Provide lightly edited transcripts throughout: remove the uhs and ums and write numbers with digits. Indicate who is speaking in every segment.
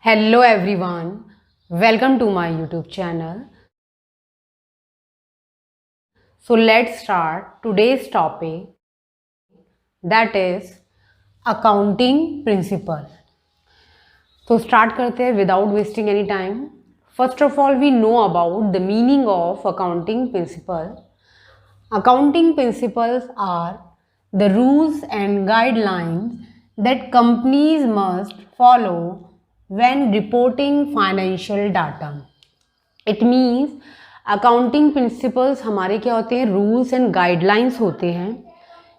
Speaker 1: Hello everyone, welcome to my YouTube channel. So let's start today's topic, that is accounting principle. So start करते हैं without wasting any time. First of all, we know about the meaning of accounting principle. Accounting principles are the rules and guidelines that companies must follow when reporting financial data. It means accounting principles हमारे क्या होते हैं, rules and guidelines होते हैं।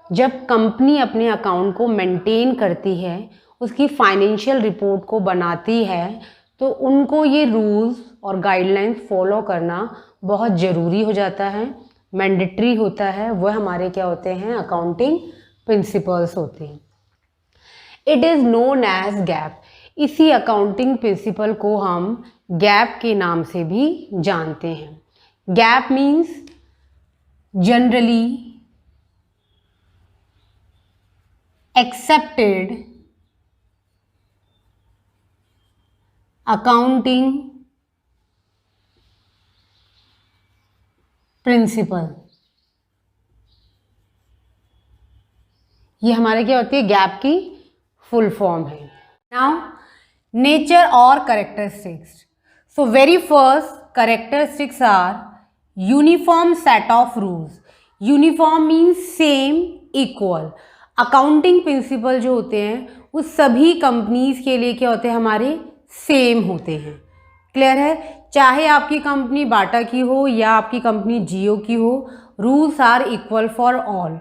Speaker 1: जब company अपने account को maintain करती है, उसकी फाइनेंशियल रिपोर्ट को बनाती है, तो उनको ये रूल्स और गाइडलाइंस फॉलो करना बहुत ज़रूरी हो जाता है, मैंडेटरी होता है। वह हमारे क्या होते हैं, अकाउंटिंग प्रिंसिपल्स होते हैं। It is known as GAAP. इसी अकाउंटिंग प्रिंसिपल को हम गैप के नाम से भी जानते हैं। GAAP means generally accepted accounting principle. ये हमारे क्या होती है, गैप की फुल फॉर्म है। नाउ नेचर और characteristics. So very first characteristics are uniform set of rules. Uniform means same, equal. Accounting principle जो होते हैं वो सभी कंपनीज के लिए क्या होते हैं, हमारे सेम होते हैं। क्लियर है? चाहे आपकी कंपनी बाटा की हो या आपकी कंपनी जियो की हो, rules are equal for all.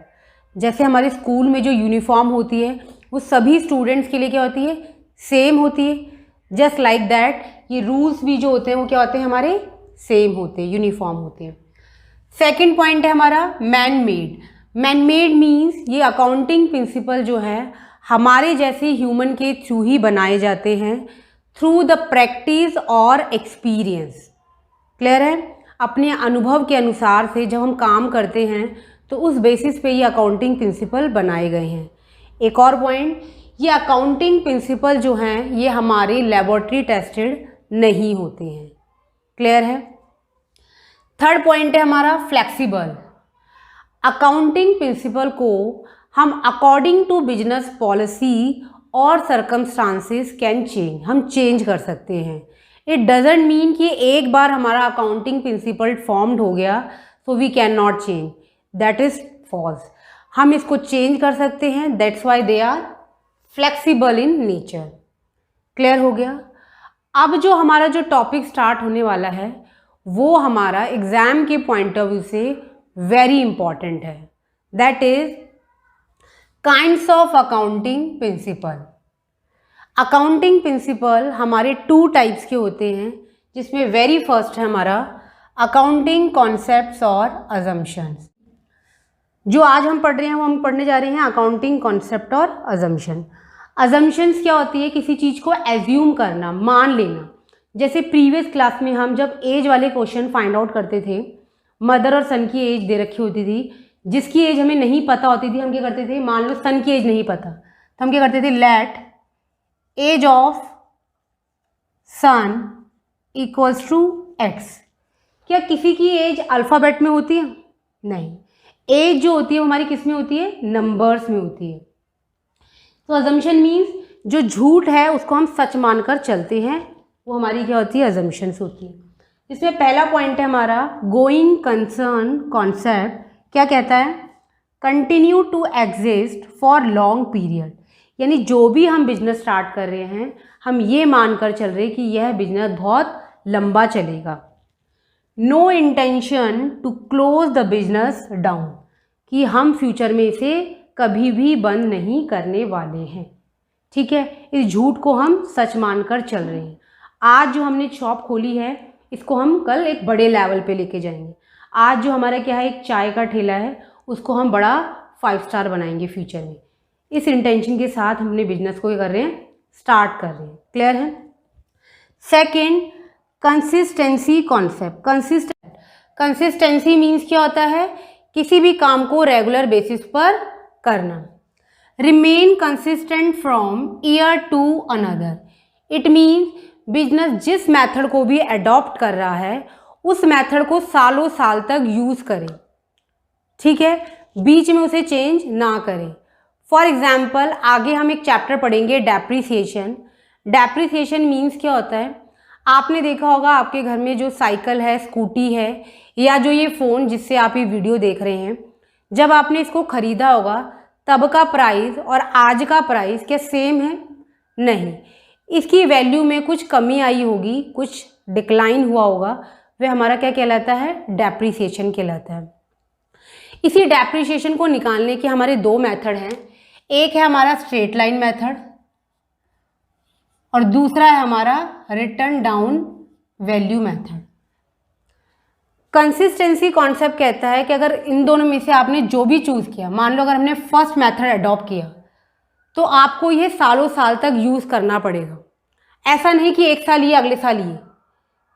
Speaker 1: जैसे हमारे स्कूल में जो यूनिफॉर्म होती है वो सभी स्टूडेंट्स के लिए क्या होती है, सेम होती है। जस्ट लाइक दैट ये रूल्स भी जो होते हैं वो क्या होते हैं, हमारे सेम होते हैं, यूनिफॉर्म होते हैं। सेकंड पॉइंट है हमारा man made. Man made means ये अकाउंटिंग प्रिंसिपल जो है हमारे जैसे ह्यूमन के थ्रू ही बनाए जाते हैं, थ्रू द प्रैक्टिस और एक्सपीरियंस। क्लियर है? अपने अनुभव के अनुसार से जब हम काम करते हैं तो उस बेसिस पे ये अकाउंटिंग प्रिंसिपल बनाए गए हैं। एक और पॉइंट, ये अकाउंटिंग प्रिंसिपल जो हैं ये हमारे लेबोरेटरी टेस्टेड नहीं होते हैं। क्लियर है? थर्ड पॉइंट है हमारा फ्लेक्सिबल। अकाउंटिंग प्रिंसिपल को हम अकॉर्डिंग टू बिजनेस पॉलिसी और सर्कमस्टांसेस कैन चेंज, हम चेंज कर सकते हैं। इट डजेंट मीन कि एक बार हमारा अकाउंटिंग प्रिंसिपल फॉर्म्ड हो गया तो we can not change, that is false. हम इसको चेंज कर सकते हैं, that's why they are flexible in nature. Clear हो गया? अब जो हमारा जो टॉपिक स्टार्ट होने वाला है वो हमारा एग्जाम के पॉइंट ऑफ व्यू से वेरी इंपॉर्टेंट है, that is kinds of accounting principle. Accounting principle हमारे टू टाइप्स के होते हैं, जिसमें वेरी फर्स्ट है हमारा अकाउंटिंग कॉन्सेप्ट्स और अजम्पशंस। जो आज हम पढ़ रहे हैं वो हम पढ़ने जा रहे हैं अकाउंटिंग कॉन्सेप्ट और अजम्पशन। अजम्पशंस क्या होती है, किसी चीज़ को एज्यूम करना, मान लेना। जैसे प्रीवियस क्लास में हम जब एज वाले क्वेश्चन फाइंड आउट करते थे, मदर और सन की एज दे रखी होती थी, जिसकी एज हमें नहीं पता होती थी, हम क्या करते थे, मान लो सन की एज नहीं पता तो हम क्या करते थे, let age of son equals to x. क्या किसी की एज अल्फ़ाबेट में होती है? नहीं, एज जो होती है वो हमारी किस में होती है, नंबर्स में होती है। तो अजम्पशन मीन्स जो झूठ है उसको हम सच मानकर चलते हैं, वो हमारी क्या होती है, अजम्पशंस होती है। इसमें पहला पॉइंट है हमारा गोइंग कंसर्न कॉन्सेप्ट। क्या कहता है, continue to exist for long period. यानी जो भी हम बिजनेस स्टार्ट कर रहे हैं हम ये मानकर चल रहे हैं कि यह बिजनेस बहुत लंबा चलेगा। No intention to close the business down, कि हम फ्यूचर में इसे कभी भी बंद नहीं करने वाले हैं। ठीक है? इस झूठ को हम सच मानकर चल रहे हैं। आज जो हमने शॉप खोली है इसको हम कल एक बड़े लेवल पे लेके जाएंगे। आज जो हमारा क्या है, एक चाय का ठेला है, उसको हम बड़ा 5 स्टार बनाएंगे फ्यूचर में। इस इंटेंशन के साथ हम अपने बिजनेस को क्या कर रहे हैं, स्टार्ट कर रहे हैं। क्लियर है? Second, consistency concept. Consistency means क्या होता है, किसी भी काम को रेगुलर बेसिस पर करना। Remain consistent from year to another. It means business जिस मेथड को भी अडॉप्ट कर रहा है उस मेथड को सालों साल तक यूज़ करे, ठीक है, बीच में उसे चेंज ना करें। फॉर एग्जाम्पल आगे हम एक चैप्टर पढ़ेंगे डेप्रिसिएशन। डेप्रिसिएशन मीन्स क्या होता है, आपने देखा होगा आपके घर में जो साइकिल है, स्कूटी है, या जो ये फ़ोन जिससे आप ये वीडियो देख रहे हैं, जब आपने इसको ख़रीदा होगा तब का प्राइस और आज का प्राइस क्या सेम है? नहीं, इसकी वैल्यू में कुछ कमी आई होगी, कुछ डिक्लाइन हुआ होगा, वह हमारा क्या कहलाता है? डेप्रिसिएशन कहलाता है। इसी डेप्रिसिएशन को निकालने के हमारे दो मेथड हैं, एक है हमारा स्ट्रेट लाइन मेथड और दूसरा है हमारा return down value method. Consistency concept कहता है कि अगर इन दोनों में से आपने जो भी चूज़ किया, मान लो अगर हमने फर्स्ट मेथड अडॉप्ट किया तो आपको ये सालों साल तक यूज़ करना पड़ेगा, ऐसा नहीं कि एक साल ये अगले साल ये।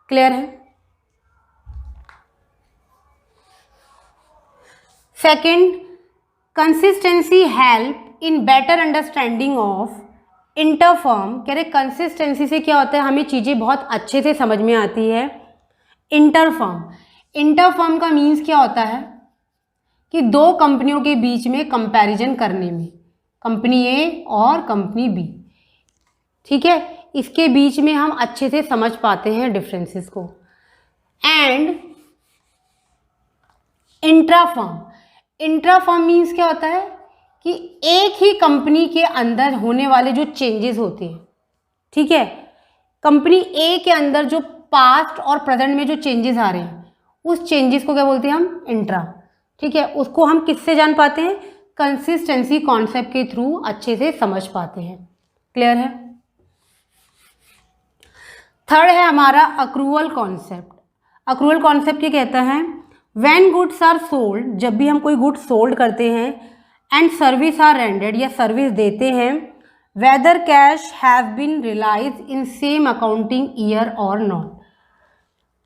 Speaker 1: क्लियर है? Second, consistency help in better understanding of inter-firm. कह रहे कंसिस्टेंसी से क्या होता है, हमें चीज़ें बहुत अच्छे से समझ में आती है। इंटरफर्म, इंटरफर्म का मीन्स क्या होता है कि दो कंपनियों के बीच में कंपैरिजन करने में, कंपनी ए और कंपनी बी, ठीक है, इसके बीच में हम अच्छे से समझ पाते हैं डिफरेंसेस को। एंड इंट्राफर्म, इंट्राफर्म मीन्स क्या होता है कि एक ही कंपनी के अंदर होने वाले जो चेंजेस होते हैं, ठीक है, कंपनी ए के अंदर जो पास्ट और प्रेजेंट में जो चेंजेस आ रहे हैं उस चेंजेस को क्या बोलते हैं हम? इंट्रा, ठीक है, उसको हम किससे जान पाते हैं? कंसिस्टेंसी कॉन्सेप्ट के थ्रू अच्छे से समझ पाते हैं। क्लियर है? थर्ड है हमारा अक्रूवल कॉन्सेप्ट। अक्रूवल कॉन्सेप्ट ये कहता है व्हेन गुड्स आर सोल्ड, जब भी हम कोई गुड्स सोल्ड करते हैं, एंड सर्विस आर रेंडर्ड या सर्विस देते हैं, whether cash have been realise in same accounting year और नॉट,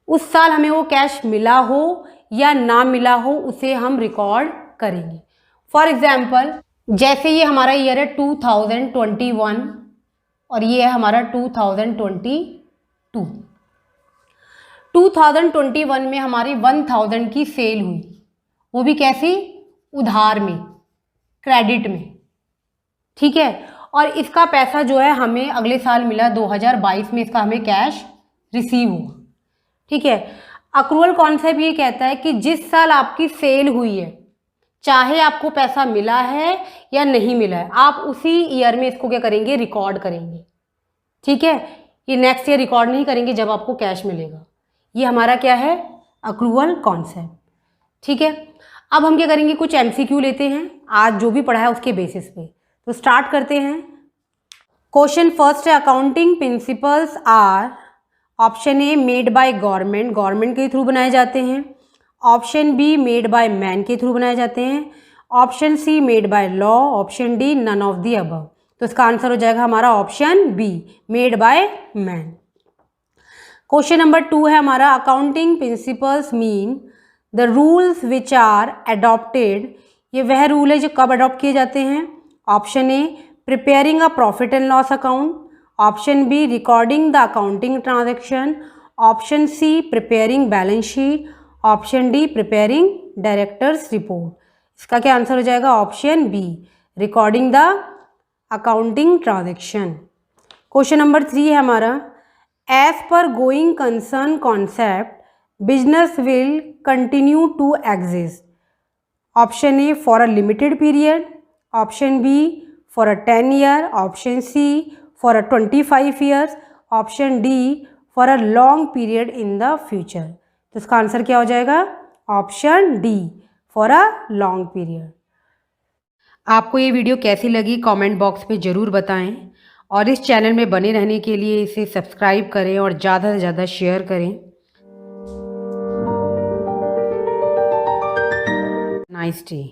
Speaker 1: उस साल हमें वो कैश मिला हो या ना मिला हो उसे हम रिकॉर्ड करेंगे। फॉर एग्जाम्पल जैसे ये हमारा ईयर है 2021 और ये है हमारा 2022। 2021 में हमारी 1000 की सेल हुई, वो भी कैसी? उधार में, क्रेडिट में, ठीक है, और इसका पैसा जो है हमें अगले साल मिला 2022 में, इसका हमें कैश रिसीव हुआ, ठीक है। अक्रूवल कॉन्सेप्ट ये कहता है कि जिस साल आपकी सेल हुई है, चाहे आपको पैसा मिला है या नहीं मिला है, आप उसी ईयर में इसको क्या करेंगे? रिकॉर्ड करेंगे, ठीक है। ये नेक्स्ट ईयर रिकॉर्ड नहीं करेंगे जब आपको कैश मिलेगा। ये हमारा क्या है? अक्रूवल कॉन्सेप्ट, ठीक है। अब हम क्या करेंगे? कुछ एमसीक्यू लेते हैं आज जो भी पढ़ा है उसके बेसिस पे। तो स्टार्ट करते हैं। क्वेश्चन फर्स्ट है accounting principles are, option A made by government, government के थ्रू बनाए जाते हैं। Option B made by man के थ्रू बनाए जाते हैं। Option C made by law. Option D none of the above. तो इसका आंसर हो जाएगा हमारा option B, made by man. Question number 2 है हमारा accounting principles mean the rules which are adopted. ये वह रूल है जो कब अडॉप्ट किए जाते हैं? Option A preparing a profit and loss account. Option B recording the accounting transaction. Option C preparing balance sheet. Option D preparing directors report. इसका क्या आंसर हो जाएगा? Option B, recording the accounting transaction. Question number 3 है हमारा as per going concern concept business will continue to exist. Option A for a limited period. Option B for a 10 year. Option C for a 25 years. Option D for a long period in the future. तो इसका answer क्या हो जाएगा? Option D, for a long period. आपको ये video कैसी लगी comment box में ज़रूर बताएं और इस चैनल में बने रहने के लिए इसे सब्सक्राइब करें और ज़्यादा से ज़्यादा शेयर करें। Nice day.